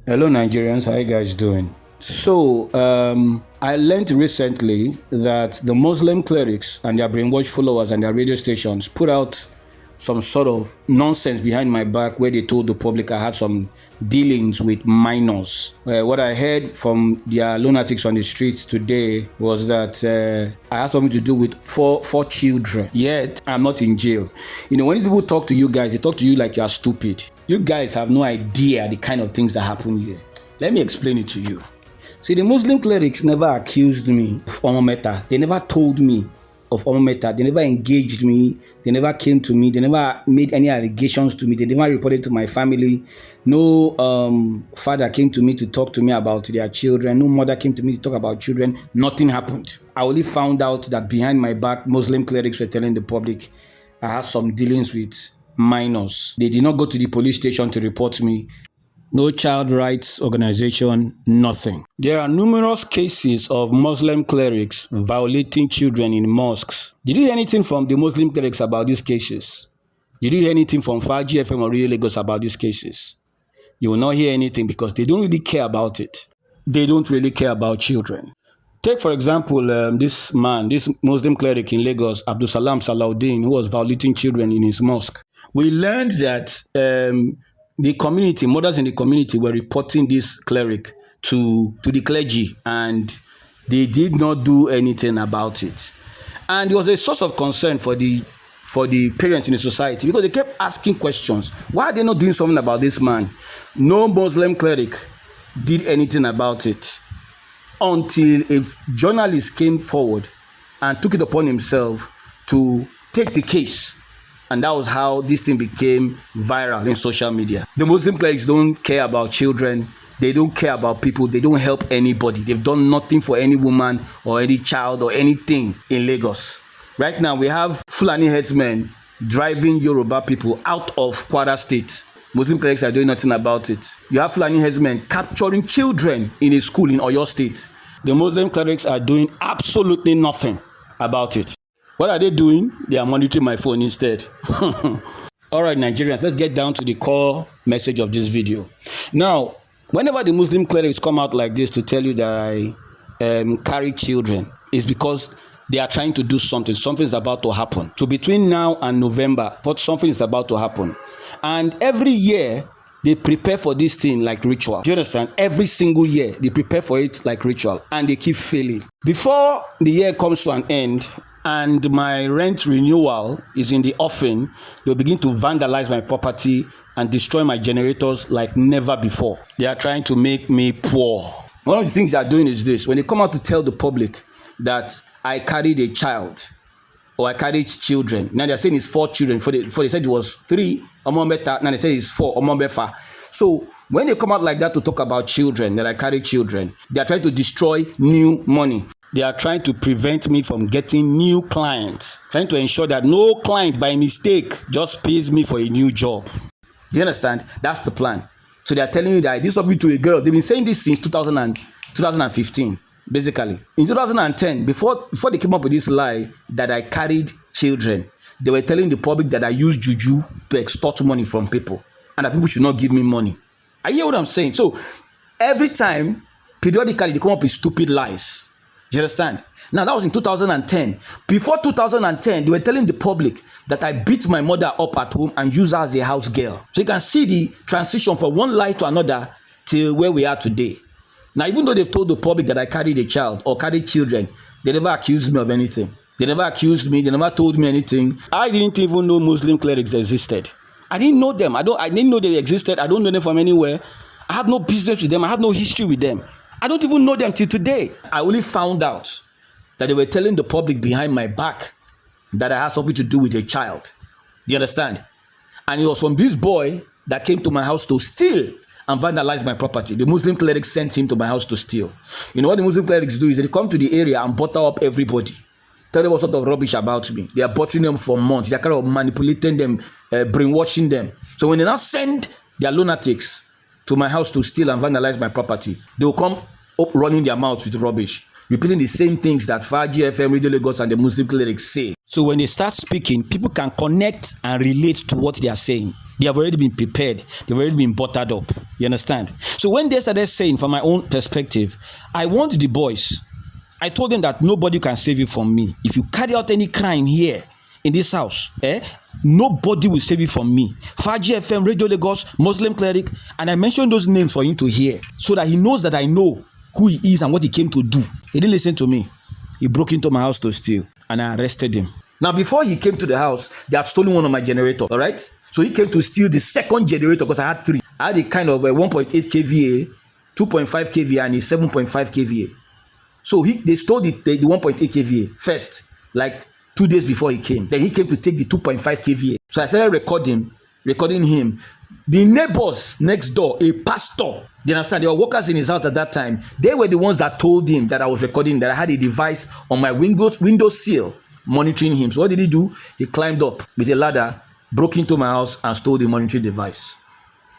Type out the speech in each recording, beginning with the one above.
Hello, Nigerians. How you guys doing? I learned recently that the Muslim clerics and their brainwashed followers and their radio stations put out some sort of nonsense behind my back where they told the public I had some dealings with minors. What I heard from their lunatics on the streets today was that I had something to do with four children. Yet I'm not in jail. You know, when these people talk to you guys, they talk to you like you're stupid. You guys have no idea the kind of things that happen here. Let me explain it to you. See, the Muslim clerics never accused me of Omometa. They never told me of Omometa. They never engaged me. They never came to me. They never made any allegations to me. They never reported to my family. No father came to me to talk to me about their children. No mother came to me to talk about children. Nothing happened. I only found out that behind my back, Muslim clerics were telling the public I have some dealings with minors. They did not go to the police station to report me. No child rights organization, nothing. There are numerous cases of Muslim clerics violating children in mosques. Did you hear anything from the Muslim clerics about these cases? Did you hear anything from Faji FM or Radio Lagos about these cases? You will not hear anything because they don't really care about it. They don't really care about children. Take, for example, this Muslim cleric in Lagos, Abdul Salam Salahuddin, who was violating children in his mosque. We learned that the community, mothers in the community were reporting this cleric to the clergy, and they did not do anything about it. And it was a source of concern for the parents in the society because they kept asking questions. Why are they not doing something about this man? No Muslim cleric did anything about it until a journalist came forward and took it upon himself to take the case. And that was how this thing became viral in social media. The Muslim clerics don't care about children. They don't care about people. They don't help anybody. They've done nothing for any woman or any child or anything in Lagos. Right now, we have Fulani headsmen driving Yoruba people out of Kwara State. Muslim clerics are doing nothing about it. You have Fulani headsmen capturing children in a school in Oyo State. The Muslim clerics are doing absolutely nothing about it. What are they doing? They are monitoring my phone instead. All right, Nigerians, let's get down to the core message of this video. Now, whenever the Muslim clerics come out like this to tell you that I carry children, it's because they are trying to do something. Something is about to happen. So between now and November, something is about to happen. And every year, they prepare for this thing like ritual. Do you understand? Every single year, they prepare for it like ritual. And they keep failing. Before the year comes to an end, and my rent renewal is in the offing, they'll begin to vandalize my property and destroy my generators like never before. They are trying to make me poor. One of the things they are doing is this. When they come out to tell the public that I carried a child or I carried children, now they're saying it's 4 children. Before they said it was 3, now they say it's 4. So when they come out like that to talk about children, that I carry children, they are trying to destroy new money. They are trying to prevent me from getting new clients, trying to ensure that no client by mistake just pays me for a new job. Do you understand? That's the plan. So they are telling you that this happened to a girl. They've been saying this since 2015, basically. In 2010, before they came up with this lie that I carried children, they were telling the public that I used juju to extort money from people and that people should not give me money. I hear what I'm saying. So every time, periodically, they come up with stupid lies. You understand? Now, that was in 2010. Before 2010, they were telling the public that I beat my mother up at home and use her as a house girl. So you can see the transition from one lie to another till where we are today. Now, even though they've told the public that I carried a child or carried children, they never accused me of anything. They never accused me. They never told me anything. I didn't even know Muslim clerics existed. I didn't know them. I didn't know they existed. I don't know them from anywhere. I have no business with them. I have no history with them. I don't even know them till today. I only found out that they were telling the public behind my back that I had something to do with a child. Do you understand? And it was from this boy that came to my house to steal and vandalize my property. The Muslim clerics sent him to my house to steal. You know what the Muslim clerics do is they come to the area and butter up everybody. Tell them what sort of rubbish about me. They are buttering them for months. They are kind of manipulating them, brainwashing them. So when they now send their lunatics to my house to steal and vandalize my property, they will come up running their mouths with rubbish, repeating the same things that Faji FM, Radio Lagos, and the Muslim clerics say. So when they start speaking, people can connect and relate to what they are saying. They have already been prepared. They've already been buttered up. You understand? So when they started saying, from my own perspective, I want the boys. I told them that nobody can save you from me. If you carry out any crime here in this house, nobody will save you from me. Faji FM, Radio Lagos, Muslim Cleric, and I mentioned those names for him to hear so that he knows that I know who he is and what he came to do. He didn't listen to me. He broke into my house to steal, and I arrested him. Now, before he came to the house, they had stolen one of my generators, all right? So he came to steal the second generator because I had three. I had a kind of a 1.8 kVA, 2.5 kVA, and a 7.5 kVA. So they stole the 1.8 kVA first, like 2 days before he came. Then he came to take the 2.5 kVA. So I started recording him. The neighbors next door, a pastor, you understand, there were workers in his house at that time. They were the ones that told him that I was recording, that I had a device on my window sill monitoring him. So what did he do? He climbed up with a ladder, broke into my house, and stole the monitoring device.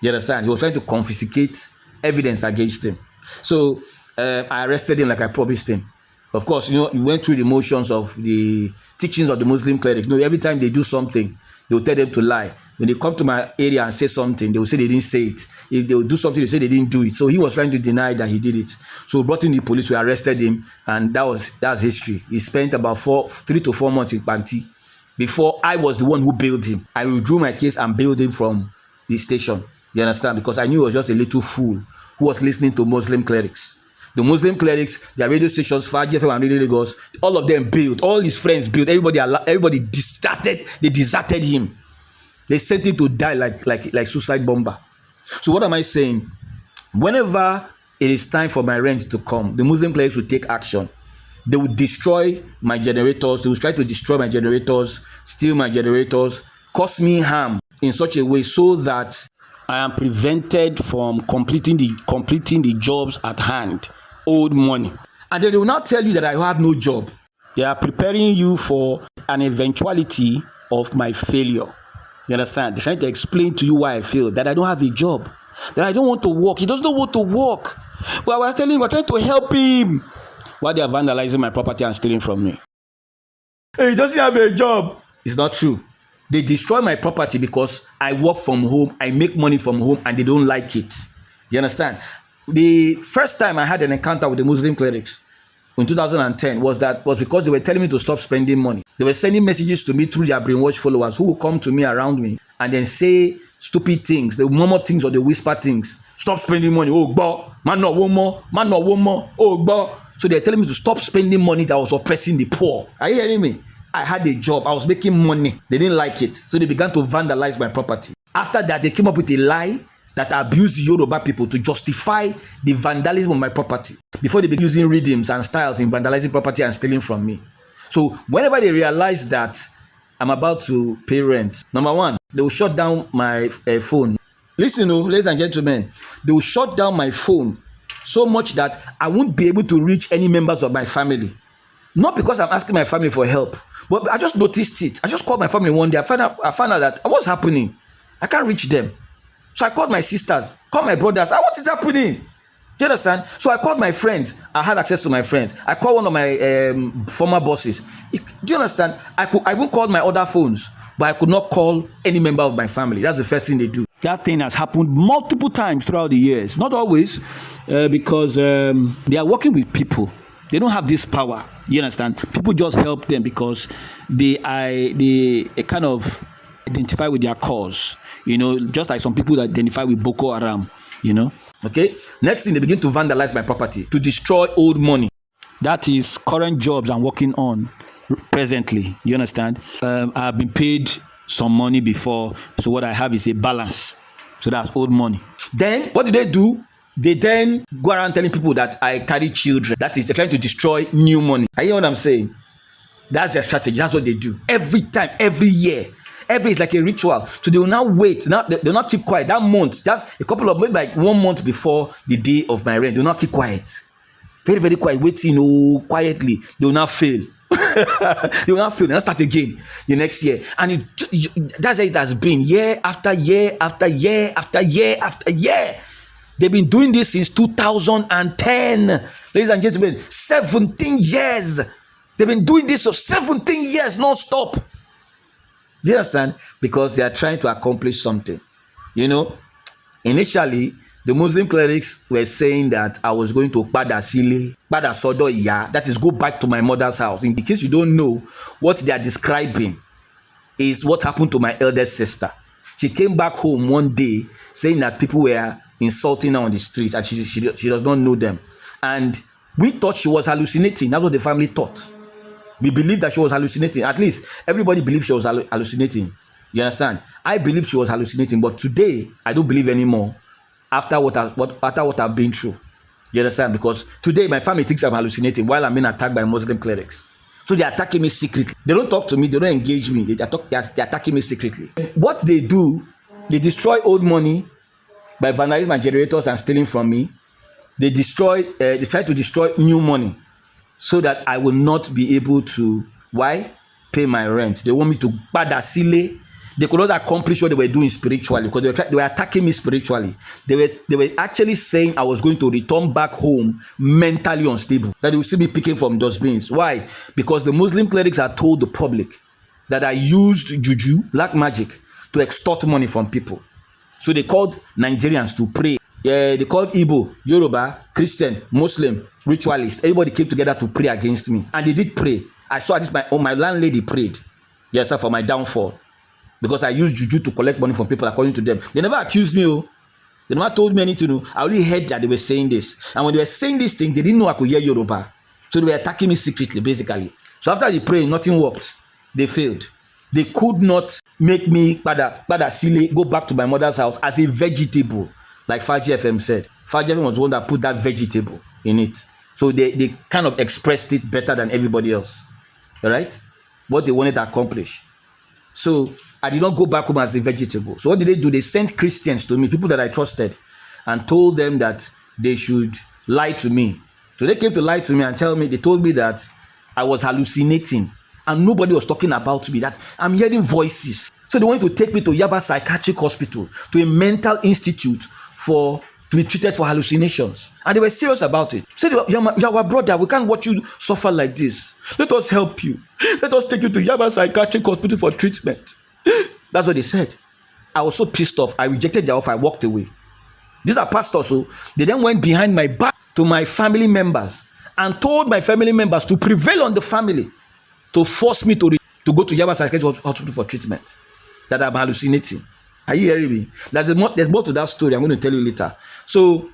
You understand? He was trying to confiscate evidence against him. So I arrested him like I promised him. Of course, he went through the motions of the teachings of the Muslim clerics. Every time they do something, they will tell them to lie. When they come to my area and say something, they will say they didn't say it. If they will do something, they say they didn't do it. So he was trying to deny that he did it. So we brought in the police, we arrested him, and that's history. He spent about 3 to 4 months in Panti before I was the one who bailed him. I withdrew my case and bailed him from the station. You understand? Because I knew he was just a little fool who was listening to Muslim clerics. The Muslim clerics, their radio stations, Faji FM and Radio Lagos, all of them bailed. All his friends bailed. Everybody deserted him. They sent him to die like suicide bomber. So what am I saying? Whenever it is time for my rent to come, the Muslim clerics will take action. They will destroy my generators. They will try to destroy my generators, steal my generators, cause me harm in such a way so that I am prevented from completing the jobs at hand. Old money. And then they will now tell you that I have no job. They are preparing you for an eventuality of my failure. You understand? They're trying to explain to you why I failed, that I don't have a job, that I don't want to work. He doesn't want to work. Well, I was telling him, we're trying to help him. While they are vandalizing my property and stealing from me. Hey, he doesn't have a job. It's not true. They destroy my property because I work from home, I make money from home, and they don't like it. You understand? The first time I had an encounter with the Muslim clerics in 2010 was because they were telling me to stop spending money. They were sending messages to me through their brainwashed followers who will come to me around me and then say stupid things, they murmur things or they whisper things. Stop spending money. Oh, God, man, no one more. Man, no one more. Oh, God. So they're telling me to stop spending money that was oppressing the poor. Are you hearing me? I had a job. I was making money. They didn't like it. So they began to vandalize my property. After that, they came up with a lie that abused the Yoruba people to justify the vandalism of my property. Before they began using rhythms and styles in vandalizing property and stealing from me. So whenever they realize that I'm about to pay rent, number one, they will shut down my phone. Listen, ladies and gentlemen, they will shut down my phone so much that I won't be able to reach any members of my family. Not because I'm asking my family for help, but I just noticed it. I just called my family one day. I found out that what's happening. I can't reach them. So I called my sisters, called my brothers. What is happening? Do you understand? So I called my friends. I had access to my friends. I called one of my former bosses. Do you understand? I even called my other phones, but I could not call any member of my family. That's the first thing they do. That thing has happened multiple times throughout the years. Not always, because they are working with people. They don't have this power. You understand? People just help them because they kind of identify with their cause. Just like some people that identify with Boko Haram. Okay. Next thing, they begin to vandalize my property to destroy old money. That is current jobs I'm working on presently. You understand? I have been paid some money before, so what I have is a balance. So that's old money. Then what do? They then go around telling people that I carry children. That is, they're trying to destroy new money. You hear what I'm saying? That's their strategy. That's what they do. Every time, every year. It's like a ritual. So they will now wait. They'll not keep quiet. That month, just a couple of, maybe like 1 month before the day of my rent, they'll not keep quiet. Very, very quiet, waiting quietly. They will not fail. They will not fail. They'll start again the next year. And that's how it has been year after year after year after year after year. They've been doing this since 2010. Ladies and gentlemen, 17 years. They've been doing this for 17 years non-stop. Do you understand? Because they are trying to accomplish something. You know, initially, the Muslim clerics were saying that I was going to Pada Sile, Pada Sodo Iya, that is, go back to my mother's house. In case you don't know, what they are describing is what happened to my eldest sister. She came back home one day saying that people were insulting her on the streets and she does not know them. And we thought she was hallucinating. That's what the family thought. We believed that she was hallucinating. At least everybody believed she was hallucinating. You understand? I believe she was hallucinating, but today I don't believe anymore after what I've been through. You understand? Because today my family thinks I'm hallucinating while I'm being attacked by Muslim clerics. So they're attacking me secretly. They don't talk to me. They don't engage me. They're attacking me secretly. What they do, they destroy old money by vandalizing my generators and stealing from me. They try to destroy new money so that I will not be able to, why? Pay my rent. They want me to Pada Sile. They could not accomplish what they were doing spiritually because they were attacking me spiritually. They were actually saying I was going to return back home mentally unstable, that they will see me picking from dustbins. Why? Because the Muslim clerics had told the public that I used juju, black magic, to extort money from people. So they called Nigerians to pray. They called Igbo, Yoruba, Christian, Muslim, ritualist. Everybody came together to pray against me. And they did pray. I saw this, my landlady prayed. Yes, sir, for my downfall. Because I used juju to collect money from people according to them. They never accused me. They never told me anything. I only heard that they were saying this. And when they were saying this thing, they didn't know I could hear Yoruba. So they were attacking me secretly, basically. So after they prayed, nothing worked. They failed. They could not make me Pada Sile, go back to my mother's house as a vegetable, like Faji FM said. Faji FM was the one that put that vegetable in it. So they kind of expressed it better than everybody else. All right? What they wanted to accomplish. So I did not go back home as a vegetable. So what did they do? They sent Christians to me, people that I trusted, and told them that they should lie to me. So they came to lie to me and they told me that I was hallucinating and nobody was talking about me, that I'm hearing voices. So they wanted to take me to Yaba Psychiatric Hospital, to a mental institute to be treated for hallucinations. And they were serious about it. Said, you're our brother, we can't watch you suffer like this. Let us help you. Let us take you to Yaba Psychiatric Hospital for treatment. That's what they said. I was so pissed off. I rejected their offer. I walked away. These are pastors, so they then went behind my back to my family members and told my family members to prevail on the family to force me to go to Yaba Psychiatric Hospital for treatment. That I'm hallucinating. Are you hearing me? There's more to that story. I'm going to tell you later. So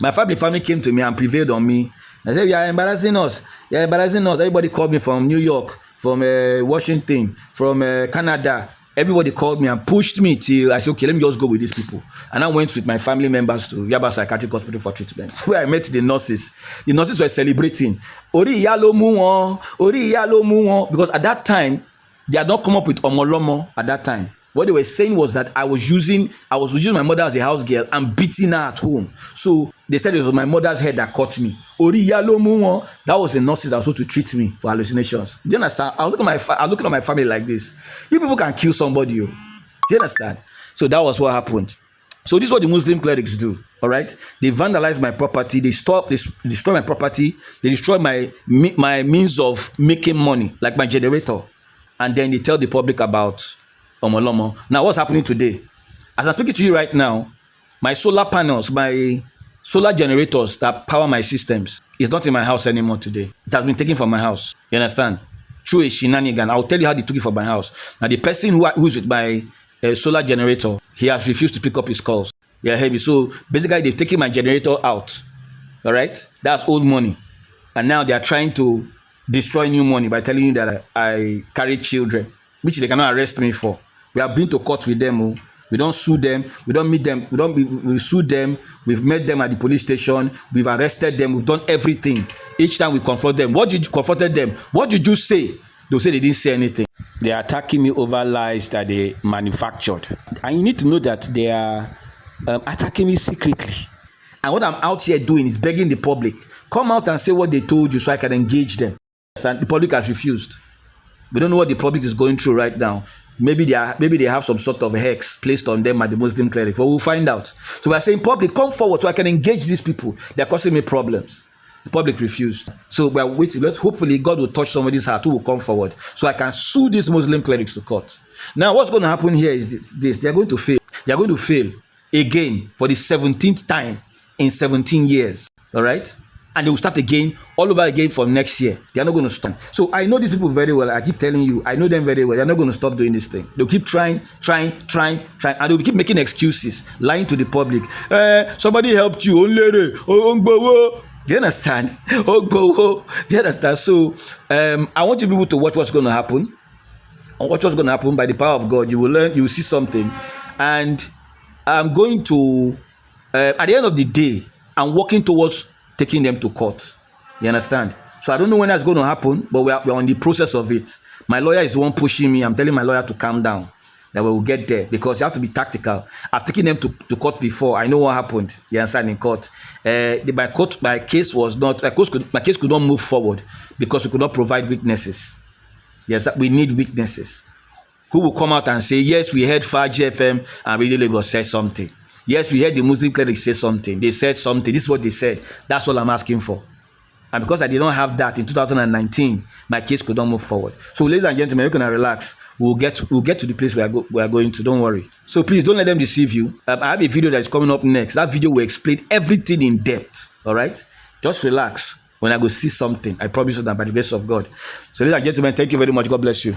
my family came to me and prevailed on me. I said, "You are embarrassing us. You are embarrassing us." Everybody called me from New York, from Washington, from Canada. Everybody called me and pushed me till I said, "Okay, let me just go with these people." And I went with my family members to Yaba Psychiatric Hospital for treatment, where I met the nurses. The nurses were celebrating. Ori iya lo mu won, ori iya lo mu won. Because at that time, they had not come up with Omolomo at that time. What they were saying was that I was using my mother as a house girl and beating her at home. So they said it was my mother's head that caught me. Ori iya lo mu won. That was the nurses that was supposed to treat me for hallucinations. Do you understand? I was looking at my family like this. You people can kill somebody. Do you understand? So that was what happened. So this is what the Muslim clerics do. All right? They vandalize my property. They destroy my property. They destroy my means of making money, like my generator. And then they tell the public about Omolomo. Now, what's happening today? As I'm speaking to you right now, my solar panels, my solar generators that power my systems is not in my house anymore today. It has been taken from my house. You understand? Through a shenanigan. I'll tell you how they took it from my house. Now, the person who's with my solar generator, he has refused to pick up his calls. Yeah, heavy. So basically, they've taken my generator out. All right? That's old money. And now they are trying to destroy new money by telling you that I carry children, which they cannot arrest me for. We have been to court with them. We don't sue them. We don't meet them. We sue them. We've met them at the police station. We've arrested them. We've done everything. Each time we confront them. What did you confronted them? What did you say? They'll say they didn't say anything. They are attacking me over lies that they manufactured. And you need to know that they are attacking me secretly. And what I'm out here doing is begging the public, come out and say what they told you so I can engage them. And the public has refused. We don't know what the public is going through right now. Maybe they have some sort of hex placed on them at the Muslim cleric, but we'll find out. So we're saying, public, come forward so I can engage these people. They're causing me problems. The public refused. So we are waiting. Hopefully God will touch somebody's heart who will come forward, so I can sue these Muslim clerics to court. Now, what's going to happen here is this: they are going to fail. They are going to fail again for the 17th time in 17 years. All right. And they will start again, all over again from next year. They are not going to stop. So I know these people very well. I keep telling you, I know them very well. They are not going to stop doing this thing. They'll keep trying, and they'll keep making excuses, lying to the public. Somebody helped you. Do you understand? Do you understand? So I want you people to watch what's going to happen. And watch what's going to happen. By the power of God, you will learn, you will see something. And I'm going to, at the end of the day, I'm working towards taking them to court. You understand? So I don't know when that's going to happen, but we're on the process of it. My lawyer is the one pushing me. I'm telling my lawyer to calm down, that we will get there, because you have to be tactical. I've taken them to court before. I know what happened. You understand? In court, my case was not. My case could not move forward because we could not provide witnesses. Yes, we need witnesses who will come out and say, yes, we heard Fajr FM and Radio Lagos said something. Yes, we heard the Muslim clerics say something. They said something. This is what they said. That's all I'm asking for. And because I did not have that in 2019, my case could not move forward. So, ladies and gentlemen, you can relax. We'll get to the place we are going to. Don't worry. So please don't let them deceive you. I have a video that is coming up next. That video will explain everything in depth. All right? Just relax. When I go see something, I promise you that by the grace of God. So, ladies and gentlemen, thank you very much. God bless you.